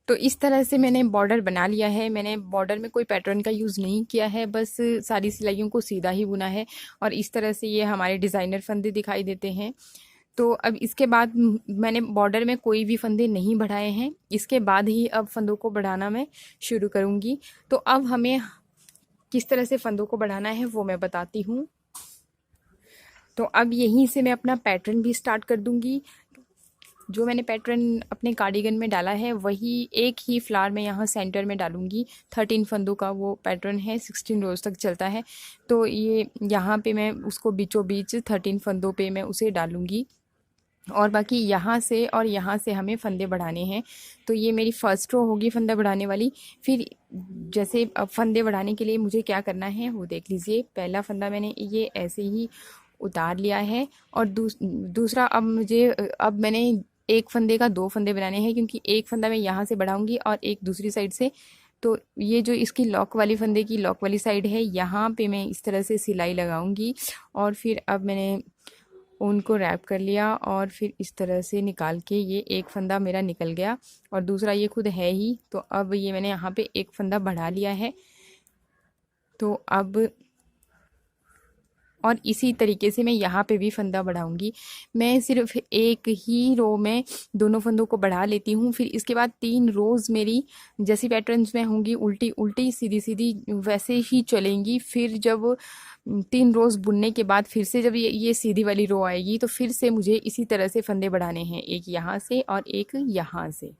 तो इस तरह से मैंने बॉर्डर बना लिया है। मैंने बॉर्डर में कोई पैटर्न का यूज़ नहीं किया है, बस सारी सिलाइयों को सीधा ही बुना है और इस तरह से ये हमारे डिज़ाइनर फंदे दिखाई देते हैं। तो अब इसके बाद मैंने बॉर्डर में कोई भी फंदे नहीं बढ़ाए हैं, इसके बाद ही अब फंदों को बढ़ाना मैं शुरू करूँगी। तो अब हमें किस तरह से फंदों को बढ़ाना है वो मैं बताती हूँ। तो अब यहीं से मैं अपना पैटर्न भी स्टार्ट कर दूँगी। जो मैंने पैटर्न अपने कार्डिगन में डाला है वही एक ही फ्लावर में यहाँ सेंटर में डालूँगी। 13 फंदों का वो पैटर्न है, 16 रोज़ तक चलता है। तो ये यहाँ पे मैं उसको बीचों बीच 13 फंदों पे मैं उसे डालूँगी और बाकी यहाँ से और यहाँ से हमें फंदे बढ़ाने हैं। तो ये मेरी फर्स्ट रो होगी फंदा बढ़ाने वाली। फिर जैसे अब फंदे बढ़ाने के लिए मुझे क्या करना है वो देख लीजिए। पहला फंदा मैंने ये ऐसे ही उतार लिया है और दूसरा अब मैंने एक फंदे का 2 फंदे बनाने हैं, क्योंकि एक फंदा मैं यहाँ से बढ़ाऊँगी और एक दूसरी साइड से। तो ये जो इसकी लॉक वाली फंदे की लॉक वाली साइड है, यहाँ पे मैं इस तरह से सिलाई लगाऊंगी और फिर अब मैंने उनको रैप कर लिया और फिर इस तरह से निकाल के ये एक फंदा मेरा निकल गया और दूसरा ये खुद है ही। तो अब ये मैंने यहाँ पे एक फंदा बढ़ा लिया है। तो अब और इसी तरीके से मैं यहाँ पे भी फंदा बढ़ाऊंगी। मैं सिर्फ एक ही रो में दोनों फंदों को बढ़ा लेती हूँ। फिर इसके बाद 3 रोज़ मेरी जैसी पैटर्न्स में होंगी उल्टी उल्टी सीधी सीधी वैसे ही चलेंगी। फिर जब 3 रोज़ बुनने के बाद फिर से जब ये सीधी वाली रो आएगी तो फिर से मुझे इसी तरह से फंदे बढ़ाने हैं, एक यहाँ से और एक यहाँ से।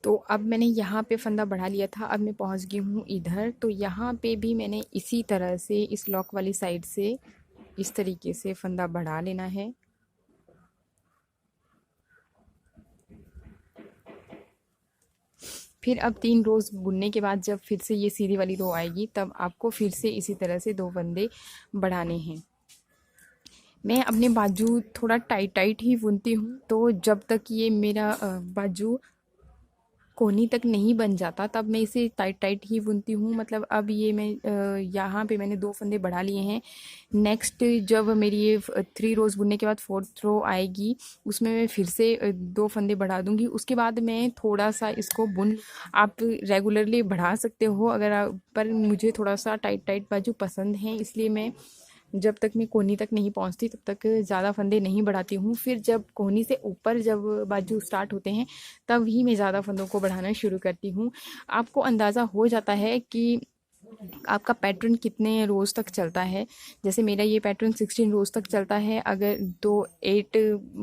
तो अब मैंने यहाँ पे फंदा बढ़ा लिया था, अब मैं पहुँच गई हूँ इधर। तो यहाँ पे भी मैंने इसी तरह से इस लॉक वाली साइड से इस तरीके से फंदा बढ़ा लेना है। फिर अब 3 रोज़ बुनने के बाद जब फिर से ये सीधी वाली रो आएगी तब आपको फिर से इसी तरह से 2 फंदे बढ़ाने हैं। मैं अपने बाजू थोड़ा टाइट टाइट ही बुनती हूँ, तो जब तक ये मेरा बाजू कोहनी तक नहीं बन जाता तब मैं इसे टाइट टाइट ही बुनती हूँ। मतलब अब ये मैं यहाँ पे मैंने 2 फंदे बढ़ा लिए हैं। नेक्स्ट जब मेरी ये 3 रोज़ बुनने के बाद 4th रो आएगी उसमें मैं फिर से 2 फंदे बढ़ा दूँगी। उसके बाद मैं थोड़ा सा इसको बुन आप रेगुलरली बढ़ा सकते हो अगर पर मुझे थोड़ा सा टाइट टाइट बाजू पसंद है, इसलिए मैं जब तक मैं कोहनी तक नहीं पहुंचती तब तक ज़्यादा फंदे नहीं बढ़ाती हूँ। फिर जब कोहनी से ऊपर जब बाजू स्टार्ट होते हैं तब ही मैं ज़्यादा फंदों को बढ़ाना शुरू करती हूँ। आपको अंदाज़ा हो जाता है कि आपका पैटर्न कितने रोज़ तक चलता है। जैसे मेरा ये पैटर्न 16 रोज़ तक चलता है। अगर तो 8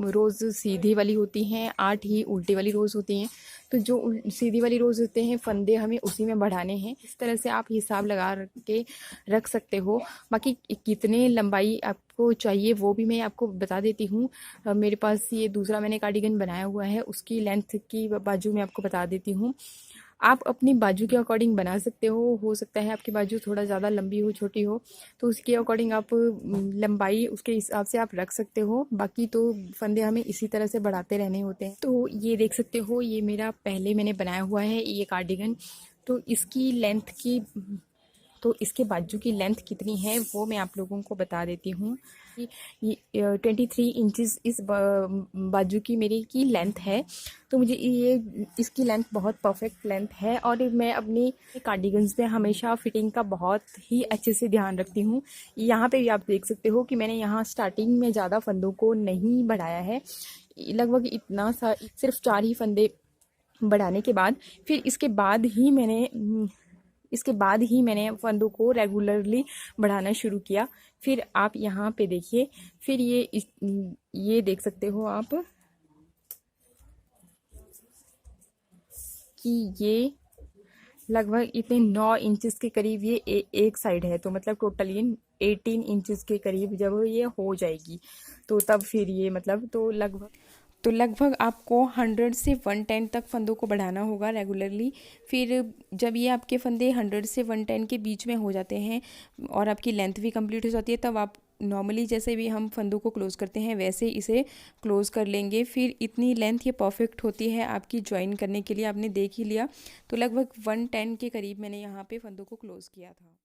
रोज़ सीधी वाली होती हैं, 8 ही उल्टी वाली रोज़ होती हैं। तो जो सीधी वाली रोज़ होते हैं फंदे हमें उसी में बढ़ाने हैं। इस तरह से आप हिसाब लगा के रख सकते हो। बाकी कितने लंबाई आपको चाहिए वो भी मैं आपको बता देती हूँ। मेरे पास ये दूसरा मैंने कार्डिगन बनाया हुआ है, उसकी लेंथ की बाजू मैं आपको बता देती हूँ। आप अपनी बाजू के अकॉर्डिंग बना सकते हो सकता है आपकी बाजू थोड़ा ज़्यादा लंबी हो छोटी हो, तो उसके अकॉर्डिंग आप लंबाई उसके हिसाब से आप रख सकते हो। बाकी तो फंदे हमें इसी तरह से बढ़ाते रहने होते हैं। तो ये देख सकते हो ये मेरा पहले मैंने बनाया हुआ है ये कार्डिगन। तो इसकी लेंथ की तो इसके बाजू की लेंथ कितनी है वो मैं आप लोगों को बता देती हूँ। ये 23 इंचज़ इस बाजू की मेरी की लेंथ है। तो मुझे ये इसकी लेंथ बहुत परफेक्ट लेंथ है और मैं अपनी कार्डिगन्स में हमेशा फिटिंग का बहुत ही अच्छे से ध्यान रखती हूँ। यहाँ पे भी आप देख सकते हो कि मैंने यहाँ स्टार्टिंग में ज़्यादा फंदों को नहीं बढ़ाया है, लगभग इतना सा सिर्फ 4 ही फंदे बढ़ाने के बाद फिर इसके बाद ही मैंने फंदों को रेगुलरली बढ़ाना शुरू किया। फिर आप यहाँ पे देखिए, फिर ये देख सकते हो आप कि ये लगभग इतने 9 इंचेस के करीब ये एक साइड है। तो मतलब टोटल ये 18 इंचेस के करीब जब ये हो जाएगी तो तब फिर ये मतलब तो लगभग आपको 100 से 110 तक फंदों को बढ़ाना होगा रेगुलरली। फिर जब ये आपके फंदे 100 से 110 के बीच में हो जाते हैं और आपकी लेंथ भी कंप्लीट हो जाती है तब आप नॉर्मली जैसे भी हम फंदों को क्लोज़ करते हैं वैसे इसे क्लोज़ कर लेंगे। फिर इतनी लेंथ ये परफेक्ट होती है आपकी ज्वाइन करने के लिए, आपने देख ही लिया। तो लगभग 110 के करीब मैंने यहाँ पे फंदों को क्लोज़ किया था।